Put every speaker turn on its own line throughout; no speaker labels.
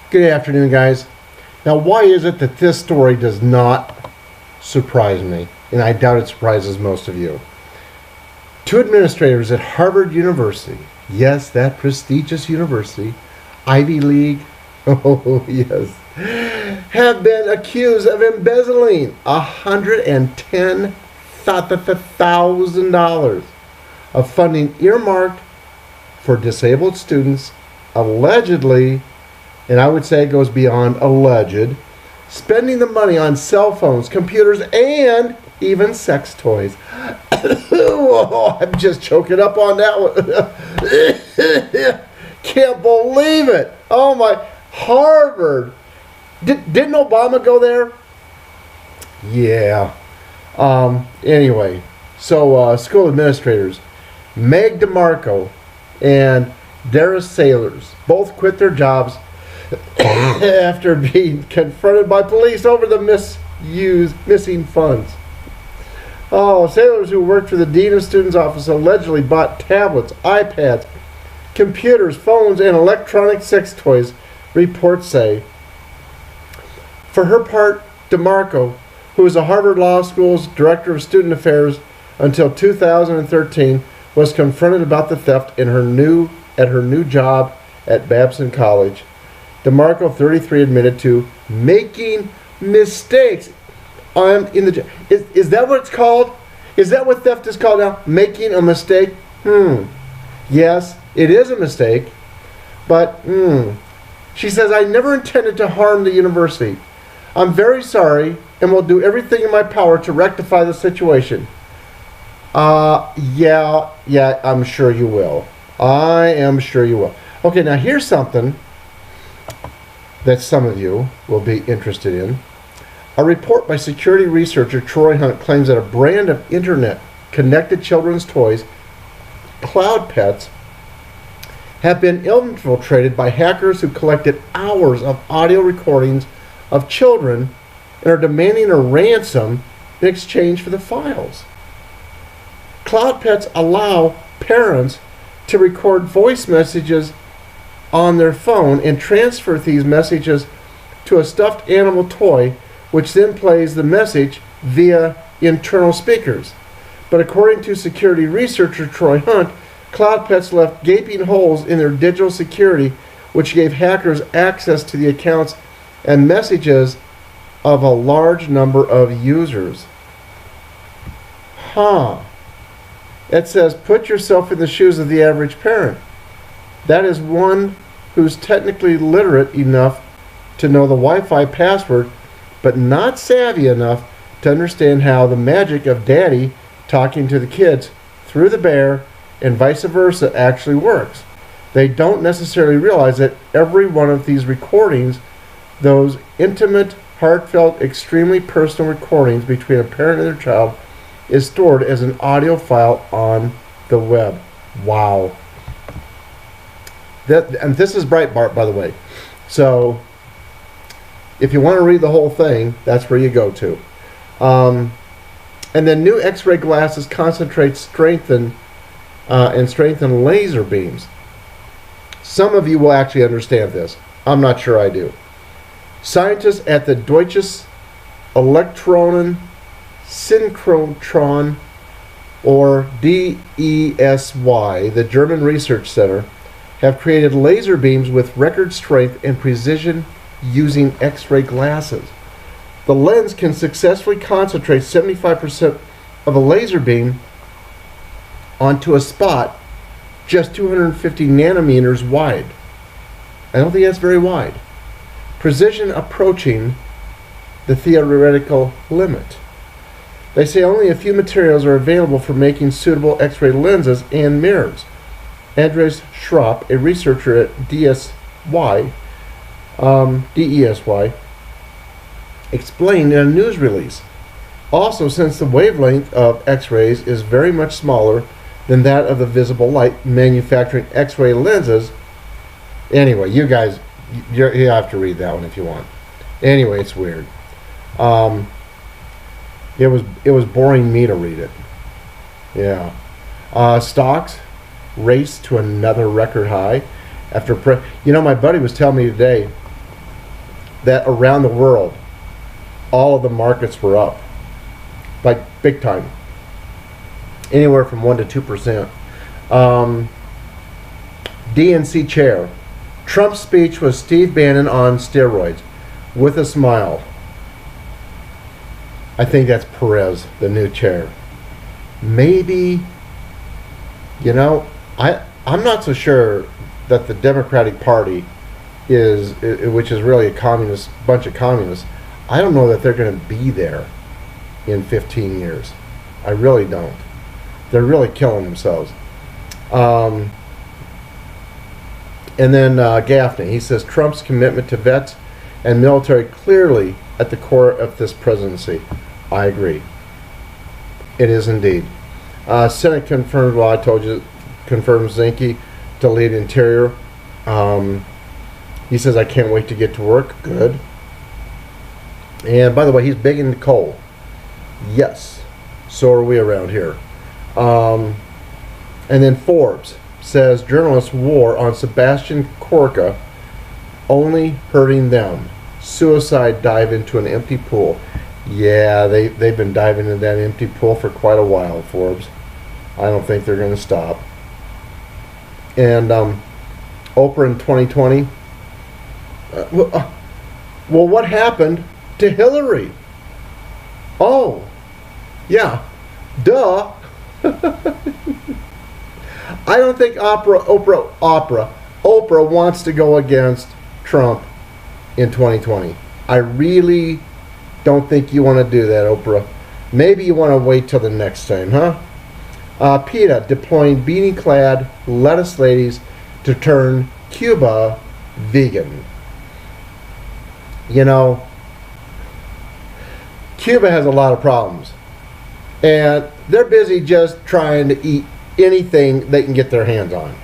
Good afternoon, guys. Now, why is it that this story does not surprise me? And I doubt it surprises most of you. Two administrators at Harvard University, yes, that prestigious university, Ivy League, oh yes, have been accused of embezzling $110,000 of funding earmarked for disabled students, allegedly, and I would say it goes beyond alleged, spending the money on cell phones, computers, and even sex toys. Oh, I'm just choking up on that one. Can't believe it. Oh my, Harvard. Didn't Obama go there? Yeah. Anyway, so school administrators, Meg DeMarco and Dara Sailors, both quit their jobs after being confronted by police over the missing funds. Oh, Sailors, who worked for the Dean of Students' office, allegedly bought tablets, iPads, computers, phones, and electronic sex toys, reports say. For her part, DeMarco, who was a Harvard Law School's Director of Student Affairs until 2013, was confronted about the theft at her new job at Babson College. DeMarco, 33, admitted to making mistakes. Is that what it's called? Is that what theft is called now? Making a mistake? Yes, it is a mistake. But, she says, I never intended to harm the university. I'm very sorry and will do everything in my power to rectify the situation. Yeah, I'm sure you will. I am sure you will. Okay, now here's something that some of you will be interested in. A report by security researcher Troy Hunt claims that a brand of internet-connected children's toys, Cloud Pets, have been infiltrated by hackers who collected hours of audio recordings of children and are demanding a ransom in exchange for the files. Cloud Pets allow parents to record voice messages on their phone and transfer these messages to a stuffed animal toy, which then plays the message via internal speakers. But according to security researcher Troy Hunt, Cloud Pets left gaping holes in their digital security, which gave hackers access to the accounts and messages of a large number of users. It says, put yourself in the shoes of the average parent. That is one who's technically literate enough to know the Wi-Fi password, but not savvy enough to understand how the magic of daddy talking to the kids through the bear and vice versa actually works. They don't necessarily realize that every one of these recordings, those intimate, heartfelt, extremely personal recordings between a parent and their child, is stored as an audio file on the web. Wow. And this is Breitbart, by the way. So if you want to read the whole thing, that's where you go to. And then new X-ray glasses concentrate, strengthen laser beams. Some of you will actually understand this. I'm not sure I do. Scientists at the Deutsches Elektronensynchrotron, or DESY, the German Research Center, have created laser beams with record strength and precision using X-ray glasses. The lens can successfully concentrate 75% of a laser beam onto a spot just 250 nanometers wide. I don't think that's very wide. Precision approaching the theoretical limit. They say only a few materials are available for making suitable X-ray lenses and mirrors. Andres Schrapp, a researcher at DESY, explained in a news release. Also, since the wavelength of X-rays is very much smaller than that of the visible light, manufacturing X-ray lenses. Anyway, you guys, you have to read that one if you want. Anyway, it's weird. It was boring me to read it. Yeah. Stocks raced to another record high after my buddy was telling me today that around the world, all of the markets were up, like big time, anywhere from 1 to 2%. DNC chair, Trump's speech was Steve Bannon on steroids, with a smile. I think that's Perez, the new chair. Maybe, you know, I'm not so sure that the Democratic Party is, which is really a communist, bunch of communists, I don't know that they're going to be there in 15 years. I really don't. They're really killing themselves. And then Gaffney, he says Trump's commitment to vets and military clearly at the core of this presidency. I agree. It is indeed. Senate confirmed, well, I told you, confirmed Zinke to lead Interior. He says, I can't wait to get to work. Good. And by the way, he's big into coal. Yes. So are we around here. And then Forbes says journalists war on Sebastian Corca, only hurting them. Suicide dive into an empty pool. Yeah, they've been diving into that empty pool for quite a while, Forbes. I don't think they're going to stop. And Oprah in 2020. Well, what happened to Hillary? Oh, yeah, duh. I don't think Oprah wants to go against Trump in 2020. I really don't think you want to do that, Oprah. Maybe you want to wait till the next time, huh? PETA deploying beanie-clad lettuce ladies to turn Cuba vegan. You know, Cuba has a lot of problems. And they're busy just trying to eat anything they can get their hands on.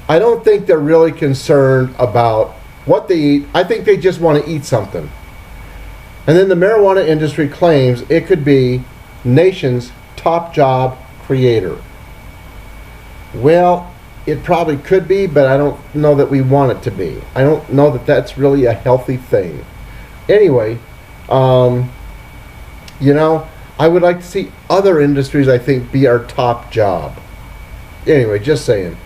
I don't think they're really concerned about what they eat. I think they just want to eat something. And then the marijuana industry claims it could be nation's top job creator. Well, it probably could be, but I don't know that we want it to be. I don't know that that's really a healthy thing. Anyway, you know, I would like to see other industries, I think, be our top job. Anyway, just saying.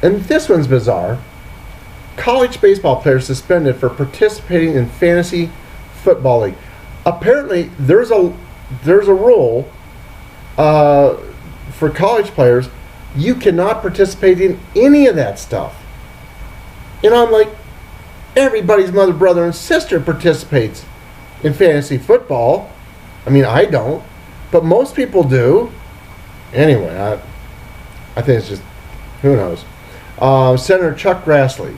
And this one's bizarre. College baseball players suspended for participating in fantasy football league. Apparently, there's a rule for college players. You cannot participate in any of that stuff. And I'm like, everybody's mother, brother, and sister participates in fantasy football. I mean, I don't, but most people do. Anyway, I think it's just, who knows. Senator Chuck Grassley,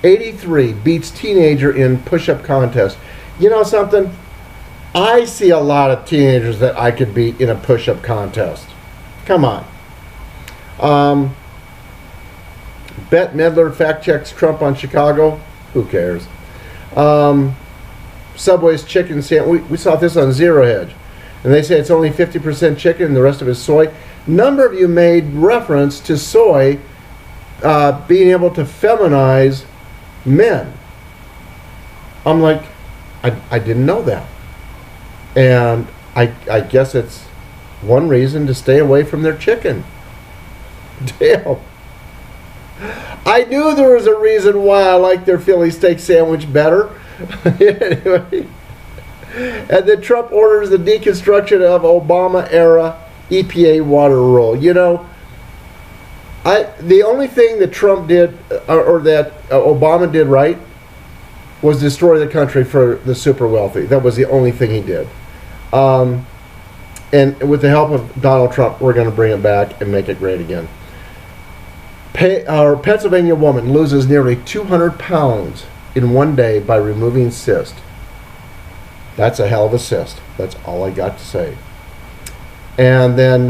83, beats teenager in push-up contest. You know something? I see a lot of teenagers that I could beat in a push-up contest. Come on. Bette Midler fact-checks Trump on Chicago. Who cares? Subway's chicken sandwich. We saw this on Zero Hedge. And they say it's only 50% chicken and the rest of it is soy. Number of you made reference to soy being able to feminize men. I'm like, I didn't know that. And I guess it's one reason to stay away from their chicken. Damn. I knew there was a reason why I like their Philly steak sandwich better. Anyway. And then Trump orders the deconstruction of Obama-era EPA water rule. You know, the only thing that Trump did, or that Obama did right, was destroy the country for the super wealthy. That was the only thing he did. And with the help of Donald Trump, we're going to bring it back and make it great again. Pennsylvania woman loses nearly 200 pounds in one day by removing cyst. That's a hell of a cyst. That's all I got to say. And then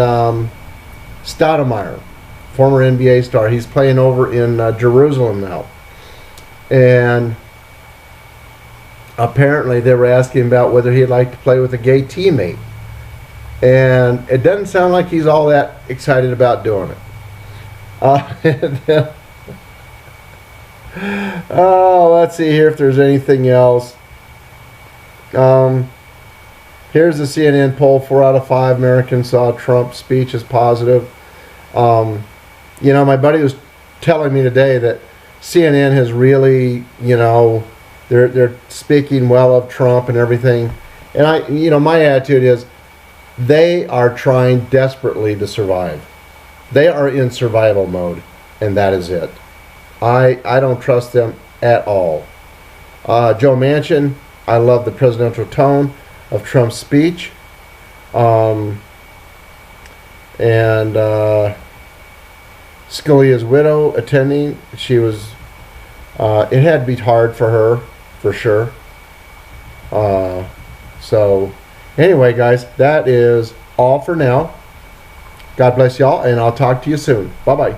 Stoudemire, former NBA star, he's playing over in Jerusalem now. And apparently they were asking about whether he'd like to play with a gay teammate. And it doesn't sound like he's all that excited about doing it. And then Oh, let's see here if there's anything else. Here's the CNN poll. 4 out of 5 Americans saw Trump's speech as positive. You know, my buddy was telling me today that CNN has really, you know, they're speaking well of Trump and everything. And you know, my attitude is they are trying desperately to survive. They are in survival mode, and that is it. I don't trust them at all. Joe Manchin, I love the presidential tone of Trump's speech. Scalia's widow attending, she was, it had to be hard for her, for sure. So, anyway, guys, that is all for now. God bless y'all, and I'll talk to you soon. Bye-bye.